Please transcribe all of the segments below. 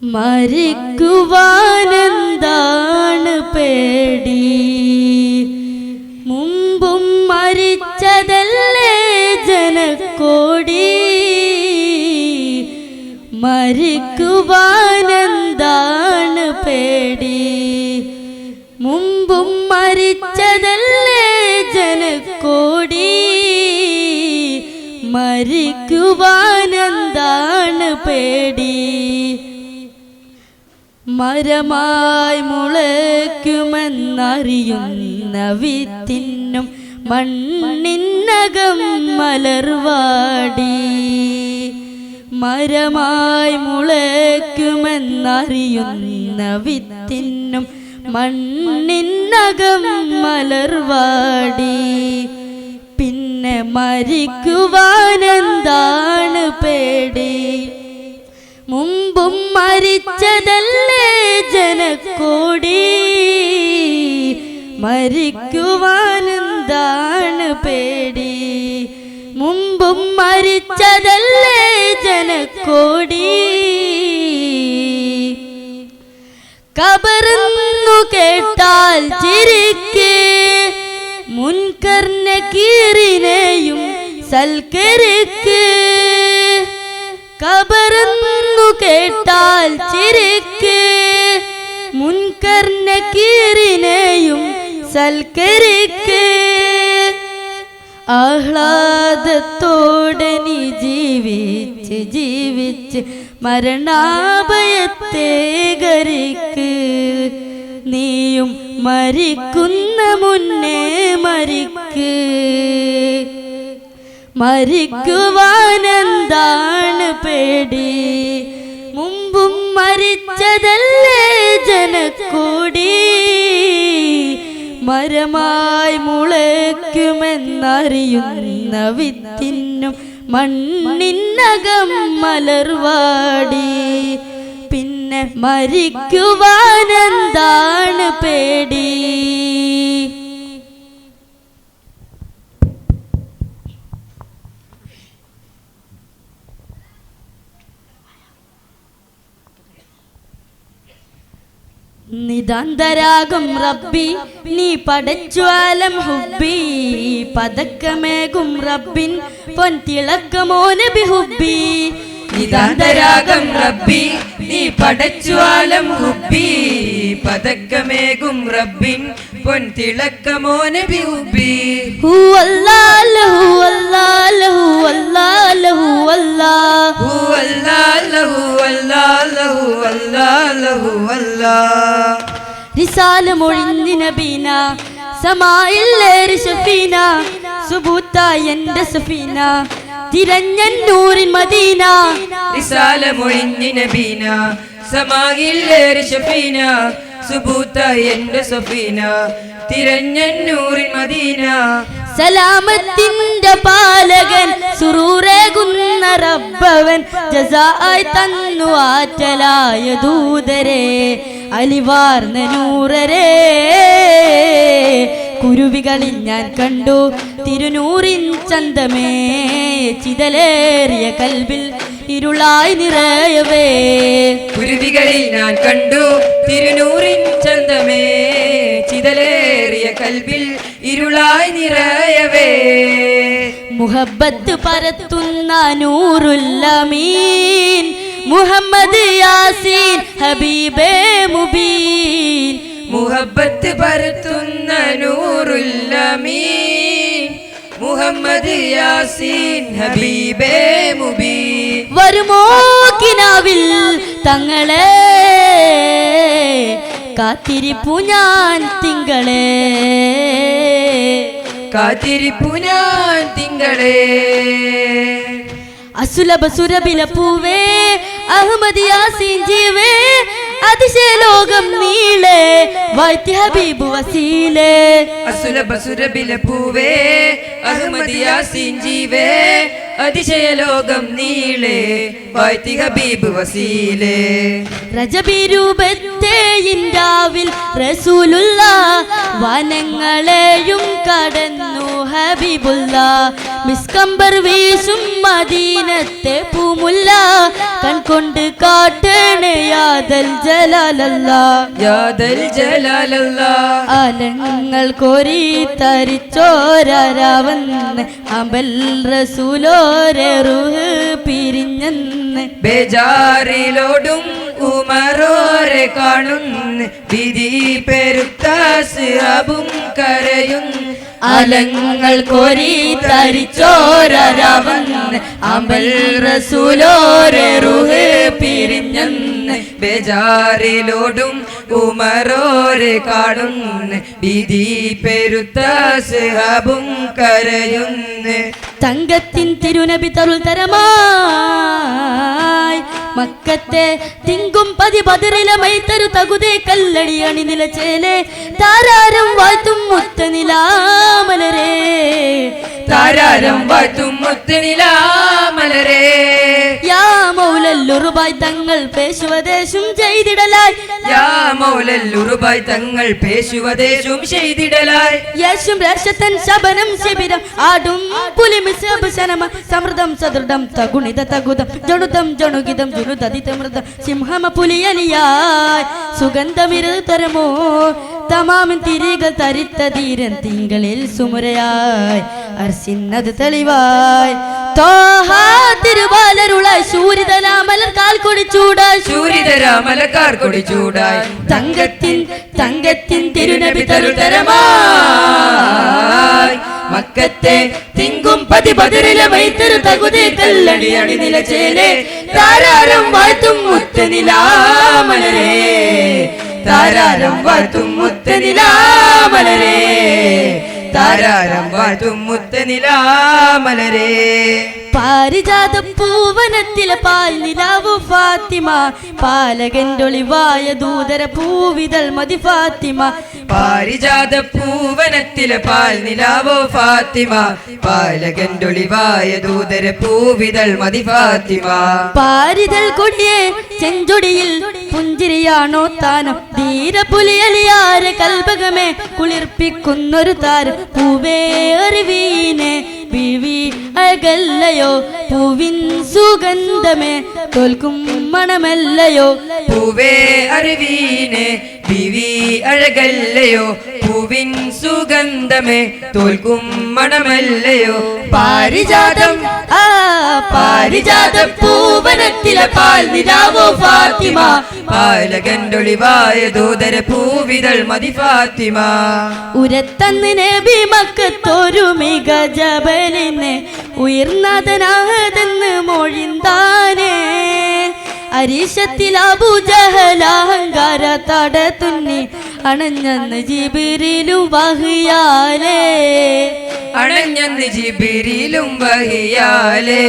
മരിക്കുവാനെന്താണ് പേടി? മുമ്പും മരിച്ചതല്ലേ ജനക്കോടി. മരിക്കുവാനെന്താണ് പേടി? മുമ്പും മരിച്ചതല്ലേ ജനക്കോടി. മരിക്കുവാനെന്താണ് പേടി? മരമായി മുളയ്ക്കുമെന്നറിയുന്ന വിത്തിനും മണ്ണിനകം മലർവാടി. മരമായി മുളയ്ക്കുമെന്നറിയുന്ന വിത്തിനും മണ്ണിനകം മലർവാടി. പിന്നെ മരിക്കുവാനെന്താണ് പേടി? മുമ്പും മരിച്ചതല്ലേ ജനക്കോടി. മരിക്കുവാനെന്താണ് പേടി? മുമ്പും മരിച്ചതല്ലേ ജനക്കോടി. ഖബറെന്നു കേട്ടാൽ ചിരിക്ക്, മുൻകർ നകീറിനെയും സൽക്കരിക്ക്. ഖബറെന്നു കേട്ടാൽ ചിരിക്ക്, മുൻകർ നകീറിനെയും സൽക്കരിക്ക്. ആഹ്ലാദത്തോടെ നീ ജീവിച്ച് ജീവിച്ച് മരണാഭയത്തെ ഗരിക്ക്. നീയും മരിക്കുന്ന മുന്നേ മരിക്ക്. മരിക്കുവാനെന്താണ് പേടി? മുമ്പും മരിച്ചതല്ലേ ജനക്കോടി. മരമായി മുളയ്ക്കുമെന്നറിയുന്ന വിത്തിനും മണ്ണിനകം മലർവാടി. പിന്നെ മരിക്കുവാനെന്താണ് പേടി? നിതാന്തരാകും റബ്ബി നീ പടച്ചുവാലം ഹുബ്ബി. പതക്കമേകും റബ്ബിൻ പൊൻ തിളക്കമോ നബി ഹുബ്ബി. നിതാന്തരാകും റബ്ബി നീ പടച്ചുവാലം ഹുബ്ബി. പതക്കമേകും റബ്ബിൻ പൊൻ തിളക്കമോ നബി ഹുബ്ബി. ഹുവല്ലാഹ് ഹുവല്ലാഹ് ഹുവല്ലാഹ് ഹുവല്ലാഹ് ഹുവല്ലാഹ് ഹുവല്ലാഹ് ഹുവല്ലാഹ്. റിസാല മൊഴിഞ്ഞ നബീന സമായില്ലേറി ഷഫീന. സുബൂത്തായ എന്റെ സഫീന തിരഞ്ഞൂരിൻ മദീന. റിസാല മൊഴിഞ്ഞ നബീന സമായില്ലേറി ഷഫീന. സുബൂത്തായ എന്റെ സഫീന തിരഞ്ഞൂരിൻ മദീന. സലാമത്തിന്റെ പാലകൻ സുറൂറേകുന്ന റബ്ബവൻ ജസായി തന്നു ആറ്റലായ ദൂതരെ അലിവാർന്ന നൂറരെ. കുരുവികളിൽ ഞാൻ കണ്ടു തിരുനൂറിൻ ചന്തമേ. ചിതലേറിയ കൽബിൽ ഇരുളായി നിറയവേ. കുരുവികളിൽ ഞാൻ കണ്ടു തിരുനൂറിൻ ചന്തമേ. ചിതലേറിയ കൽബിൽ ഇരുളായി നിറയവേ. മുഹബ്ബത്ത് പരത്തുന്ന നൂറുല്ലമീൻ മുഹമ്മദ് യാസീൻ ഹബീബേ മുബീൻ. മുഹബ്ബത്ത് പരത്തുന്ന നൂറുല്ലമീൻ മുഹമ്മദ് യാസീൻ ഹബീബേ മുബീൻ. വരുമോ കിനാവിൽ തങ്ങളെ കാത്തിരിപ്പു ഞാൻ തിങ്കളെ. കാത്തിരിപ്പു ഞാൻ തിങ്കളെ. അസുലഭ സുരഭില പൂവേ അഹമ്മദ് യാസീൻ ജീവേ. അതിശയ ലോകം നീളെ വാഴ്ത്തി ഹബീബ് വസീലേ. അസുലഭ സുരഭില പൂവേ അഹമ്മദ് യാസീൻ ജീവേ. അതിശയ ലോകം നീളെ വാഴ്ത്തി ഹബീബ് വസീലേ. രജബിരൂപത്തെ ഇൻരാവിൽ റസൂലുള്ള വനങ്ങളെയും കടന്നു ഹബീബുള്ള. മിസ്കംബർ വീശും മദീനത്തെ പൂമുല്ല കൺകൊണ്ട് കാട്ടണേ യാദൽ ജലാലല്ലാ യാദൽ ജലാലല്ലാ. ആലങ്ങൾ കോരി തരിച്ചോരാവന്ന് അമ്പൽ റസൂലോരെ റൂഹ് പിരിഞ്ഞെന്ന് ബേജാറിലോടും ഉമറോരെ കാണുന്നു വിധി പെരുത്ത സിറബും കരയുന്നു. അലങ്ങൾ കോരി തരിച്ചോരാവന്ന് അമ്പൽ റസൂലോരെ റൂഹ് പിരിഞ്ഞെന്ന് ബേജാറിലോടും ഉമറോരെ കാണുന്നു വിധി പെരുത്ത സിറബും കരയുന്നു. തങ്കത്തിൻ തിരുനബി തരുൾ തരമായി മക്കത്തെ തിങ്കും പതി ബദറിലമൈ തരു തകുതേ കല്ലടി അണി നിലച്ചേലെ താരാരം വാഴ്ത്തും മുത്തനിലാമലരേ താരാരം വാഴ്ത്തും മുത്തനിലാമലരേ. യാ മൗലല്ലുറുബായ് തങ്ങൾ പേശുവദേശം ചെയ്തിടലായി യാ മൗലല്ലുറുബായ് തങ്ങൾ പേശുവദേശം ചെയ്തിടലായി. യേശും രക്ഷത്തൻ ശബനം ശിബിരം ആടും പുലിമിശനമ സമൃദ്ധം സദൃഢം തഗുണിത തകുതം ജണുതം ജണുഗിതം ജുനുതതിതമൃതം സിംഹമ പുലിയലിയായി സുഗന്ധമിരുതരമോ തമാമിൻ തിരികൾ തരിത്ത ധീരൻ തിങ്കളിൽ സുമുരയായി അർസിന്നത് തെളിവായി തോഹാ തിരുവാലരുളായി ശൂരിതരാമലർ കാൽ കൊടിച്ചൂടായി ശൂരിതരാമലർ കാൽ കൊടിച്ചൂടായി. തങ്കത്തിൻ തിരുനബി തരുതരമായി മക്കത്തെ തിങ്കും പതി ബദറിലമൈ തരു തകുതേ കല്ലടി അണി നിലച്ചേലെ താരാരം വാഴ്ത്തും മുത്തനിലാമലരേ താരാരം വാഴ്ത്തും മുത്തനിലാമലരേ താരാരം വാഴ്ത്തും മുത്തനിലാമലരേ. പാരിജാത പൂവനത്തിലെ പാൽ നിലാവു ഫാത്തിമ പാലകൻ്റൊളിവായ ദൂതര പൂവിതൾ മതി ഫാത്തിമ പാരിജാത പൂവനത്തിലെ പാൽ നിലാവോ ഫാത്തിമ പാലകൻ്റൊളിവായ ദൂതര പൂവിതൾ മതി ഫാത്തിമ. പാരിതൾ കൊടിയെ ചെഞ്ചൊടിയിൽ പുഞ്ചിരിയാണോ താനം ധീരപുലിയലിയാരെ കൽപകമേ കുളിർപ്പിക്കുന്നൊരു താരം പൂവേ അറിവീനെ ബിവി അഴകല്ലയോ പൂവിൻ സുഗന്ധമേ തോൽക്കും മണമല്ലയോ പൂവേ അറിവീനെ ബിവി അഴകല്ലയോ പൂവിൻ സുഗന്ധമേ തോൽക്കും മണമല്ലയോ. പാരിജാതം പാരിജാത പൂവനത്തിലെ പാൽ നിലാവോ ഫാത്തിമ പാലകൻ്റൊളിവായ ദൂതര പൂവിതൾ മതി ഫാത്തിമ. ഉരത്തന്ന് നബി മക്കത്തൊരു മിക ജബലിനെ ഉയർന്നതനാതെന്ന് മൊഴിന്താനേ അരീശത്തിൽ അബൂജഹലഹങ്കാര തട തുന്നി അണഞ്ഞന്ന് ജിബിരിലും വഹിയാലേ അണഞ്ഞന്ന് ജിബിരിലും വഹിയാലേ.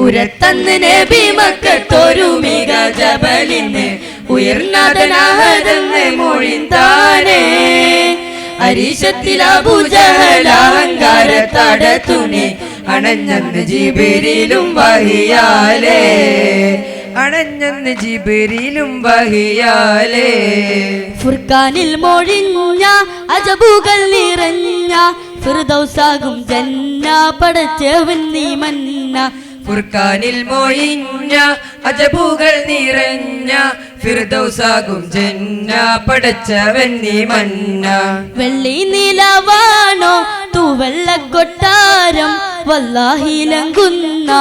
ഉരത്തന്ന് നബി മക്കത്തൊരു മിക ജബലിനെ ഉയർന്നതനാതെന്ന് മൊഴിന്താനേ അരീശത്തിൽ അബൂജഹലഹങ്കാര തട തുന്നി അണഞ്ഞന്ന് ജിബിരിലും വഹിയാലേ അണഞ്ഞന്ന് ജിബിരിലും വഹിയാലേ. ഫുർഖാനിൽ മൊഴിഞ്ഞ അജബുകൾ നിറഞ്ഞ ഫിർദൗസാകും ജന്ന പടച്ചവൻ നീ മന്ന ഫുർഖാനിൽ മൊഴിഞ്ഞ അജബുകൾ നിറഞ്ഞ ഫിർദൗസാകും ജന്ന പടച്ചവൻ നീ മന്ന. വെള്ളി നിലവാണോ തൂവെള്ള കൊട്ടാരം വല്ലാഹിലങ്കുന്ന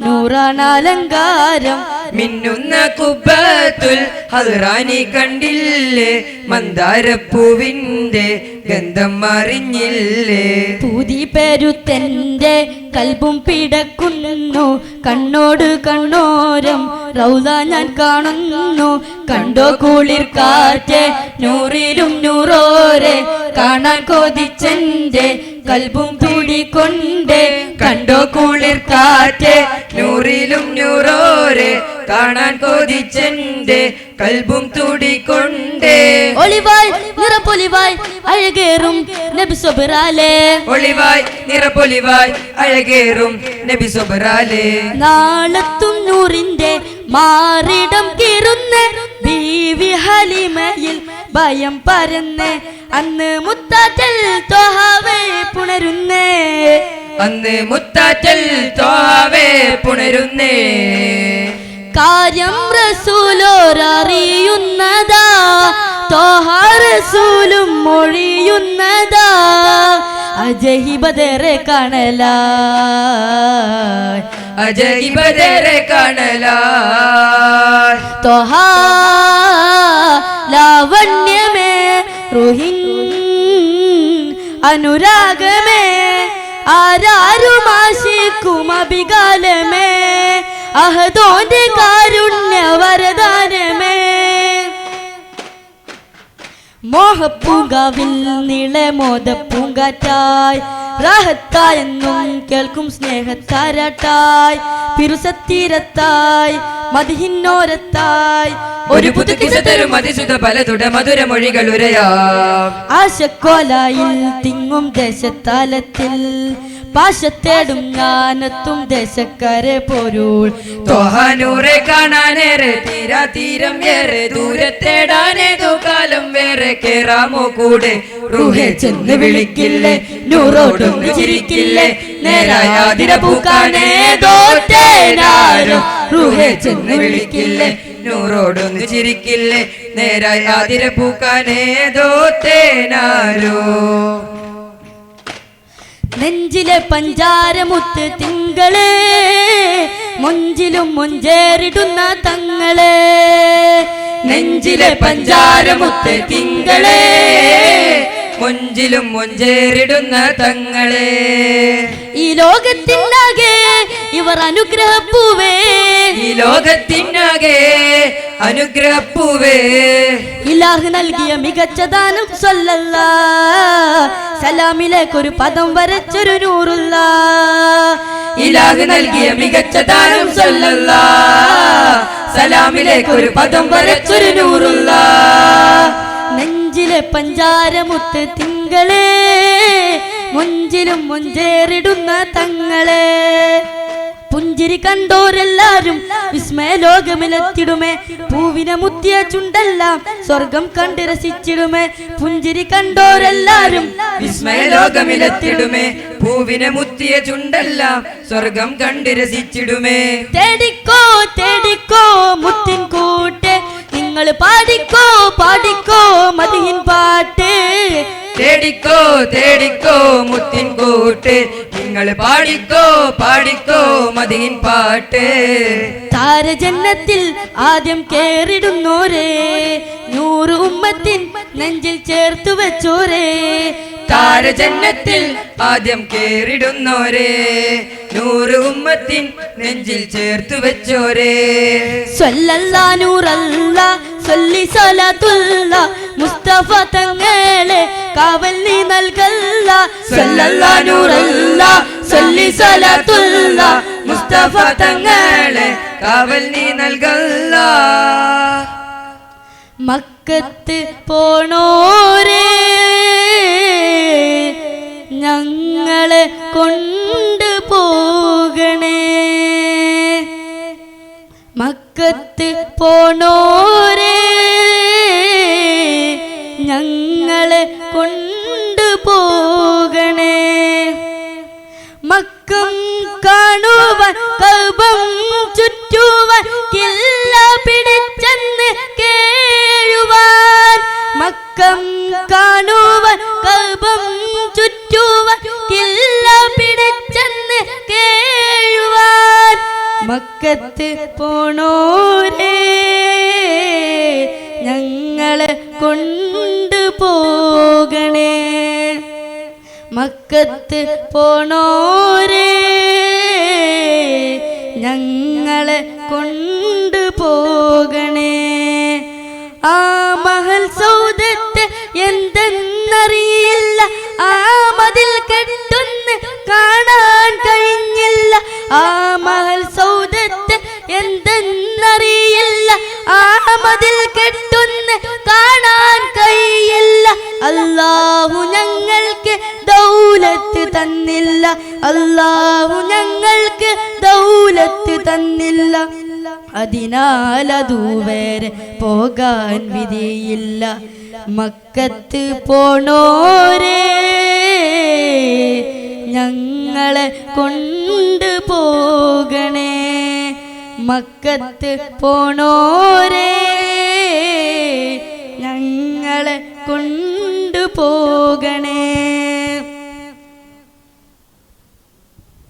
നൂറാണാലങ്കാരം മിന്നുന്ന കുബത്തുൽ ഹദ്റാനി കണ്ടില്ലേ മന്ദാരപ്പൂവിന്റെ ഗന്ധം അറിഞ്ഞില്ലേ. പൂതി പെരുത്തന്റെ കൽബും പിടക്കുന്നു കണ്ണോട് കണ്ണോരം റൗദ ഞാൻ കാണുന്നു കണ്ടോ കുളിർ കാറ്റ് നൂറിലും നൂറോരെ കാണാൻ കൊതിച്ചെന്റെ കൽബും തുടിക്കൊണ്ട് കണ്ടോ കുളിർ കാറ്റ് നൂറിലും നൂറോരെ കാണാൻ കൊതിച്ചെന്റെ കൽബും തുടിക്കൊണ്ട്. ഒളിവായി നിറപ്പൊലിവായി അഴകേറും നബി സൊബറാലേ ഒളിവായി നിറപ്പൊലിവായി അഴകേറും നബി സൊബറാലേ. നാളത്തും നൂറിന്റെ മാറിടം കീറുന്ന ബീവി ഹലിമയിൽ ഭയം പരന്ന് അന്ന് മുത്താറ്റൽ ത്വഹാവേ പുണരുന്നേ അന്ന് മുത്താറ്റൽ ത്വാവേ പുണരുന്നേ കാര്യം റസൂലോരറിയുന്നതാ, ത്വഹ റസൂലും മൊഴിയുന്നതാ. അജഹിബദറെ കാണലായ്, അജഹിബദറെ കാണലായ്. ത്വഹ ലാവണ്യമേ റുഹിൻ അനുരാഗമേ, ആരാരും ആശിക്കും അഭികാലമേ, അഹദോന്റെ കാരുണ്യ വരദാനമേ. മോഹപ്പൂങ്കാവിൽ നിളമോദപ്പൂങ്കാറ്റായി, റാഹത്തായെന്നും കേൾക്കും സ്നേഹത്താരാട്ടായി, പിറുസത്തീരത്തായി മദിഹിന്നോരത്തായി ഒരു പുതുക്കിസ തരും അതിസുത പലതുട മധുര മൊഴികൾ ഉരയാം. ആശക്കോലായിൽ തിങ്ങും ദേശത്താലത്തിൽ, പാശത്തേടും ഞാനെത്തും ദേശക്കാരെ പോരുൾ. ത്വഹ നൂറെ കാണാനേറെ തീരാ തീരം ഏറെ, ദൂരത്തേടാനേതോ കാലം വേറെ. കേറാമോ കൂടെ റൂഹെ ചെന്ന് വിളിക്കില്ലേ, നൂറോട്ടൊന്ന് ചിരിക്കില്ലേ, നേരായ ആതിര പൂക്കാനേതോ തേനാരോ. റൂഹെ ചെന്ന് വിളിക്കില്ലേ, നൂറോടൊന്ന് ചിരിക്കില്ലേ, നേരായ ആതിര പൂക്കാനേതോ തേനാരോ. നെഞ്ചിലെ പഞ്ചാരമുത്ത് തിങ്കളെ, മൊഞ്ചിലും മൊഞ്ചേറിടുന്ന തങ്ങളെ. നെഞ്ചിലെ പഞ്ചാരമുത്ത് തിങ്കളെ, മൊഞ്ചിലും മൊഞ്ചേറിടുന്ന തങ്ങളെ. ഈ ലോകത്തിനാകെ ഇവർ അനുഗ്രഹപ്പൂവേ, ഈ ലോകത്തിനാകെ അനുഗ്രഹപ്പൂവേ. ഇലാഹ് നൽകിയ മികച്ച ദാനം സ്വല്ലല്ലാ, സലാമിലേക്കൊരു പദം വരച്ചൊരു നൂറുള്ള. ഇലാഹ് നൽകിയ മികച്ച ദാനം സ്വല്ലല്ലാ, സലാമിലേക്കൊരു പദം വരച്ചൊരു നൂറുള്ള. നെഞ്ചിലെ പഞ്ചാരമുത്ത് തിങ്കളെ, മൊഞ്ചിലും മൊഞ്ചേറിടുന്ന തങ്ങളെ. പുഞ്ചിരി കണ്ടോരെല്ലാരും വിസ്മയ ലോകമിലെത്തിടുമേ, പൂവിനെ മുത്തിയ ചുണ്ടെല്ലാം സ്വർഗം കണ്ട് രസിച്ചിടുമേ. പുഞ്ചിരി കണ്ടോരെല്ലാരും വിസ്മയ ലോകമിലെത്തിടുമേ, പൂവിനെ മുത്തിയ ചുണ്ടെല്ലാം സ്വർഗം കണ്ട് രസിച്ചിടുമേ. തേടിക്കോ തേടിക്കോ മുത്തിൻ കൂട്ട്, നിങ്ങൾ പാടിക്കോ പാടിക്കോ മദിഹിൻ പാട്ട്. തേടിക്കോ തേടിക്കോ മുത്തിൻ കൂട്ട്, നിങ്ങൾ പാടിക്കോ പാടിക്കോ മദീൻ പാട്ട്. താരജന്നത്തിൽ ആദ്യം കേറിടുന്നോരേ, നൂറ് ഉമ്മത്തിൻ നെഞ്ചിൽ ചേർത്തു വെച്ചോരേ. താരജന്നത്തിൽ ആദ്യം കേറിടുന്നോരേ, നൂറ് ഉമ്മത്തിൻ നെഞ്ചിൽ ചേർത്തു വെച്ചോരേ. സ്വല്ലല്ലാ നൂറല്ലാ സ്വല്ലി സ്വലാത്തുല്ലാ, മുസ്തഫ തങ്ങളെ കാവൽ നീ നൽകല്ല. സ്വല്ലല്ലാ നൂറല്ലാ സ്വല്ലി സ്വലാത്തുല്ലാ, മുസ്തഫ തങ്ങളെ കാവൽ നീ നൽകല്ല. മക്കത്ത് പോണോരേ, ഞങ്ങളെ കൊണ്ടു പോകണേ. മക്കത്ത് പോണോരേ, ഞങ്ങളെ കൊണ്ടു പോകണേ. മക്കം കാണുവാൻ കഅബം ചുറ്റുവാൻ കില്ല പിടിച്ചെന്ന് കേഴുവാൻ. മക്കം കാണുവാൻ കഅബം ചുറ്റുവാൻ കില്ല പിടിച്ചെന്ന് കേഴുവാൻ. മക്കത്ത് പോണോരേ, ഞങ്ങളെ കൊണ്ടു പോകണേ. മക്കത്ത് പോണോരേ, ഞങ്ങളെ കൊണ്ടു പോകണേ. ആ മഹൽ സൗദത്തെ എന്തെന്നറിയില്ല, ആ മതിൽ കെട്ടുന്ന് കാണാൻ കഴിഞ്ഞില്ല. ആ മഹൽ സൗദത്തെ എന്തെന്നറിയില്ല, ആ മതിൽ കെട്ടുന്ന് കാണാൻ കഴിയില്ല. അല്ലാഹു ഞങ്ങൾക്ക് ദൗലത്ത് തന്നില്ല, അല്ലാഹു ഞങ്ങൾക്ക് ദൗലത്ത് തന്നില്ല. അതിനാലതുവരെ പോകാൻ വിധിയില്ല. മക്കത്ത് പോണോരേ, ഞങ്ങളെ കൊണ്ടു പോകണേ. മക്കത്ത് പോണോരേ ഞങ്ങളെ കൊണ്ടുപോകണേ.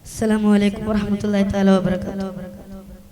അസ്സലാമു അലൈക്കും വറഹ്മത്തുള്ളാഹി തആല വബറകാതുഹു.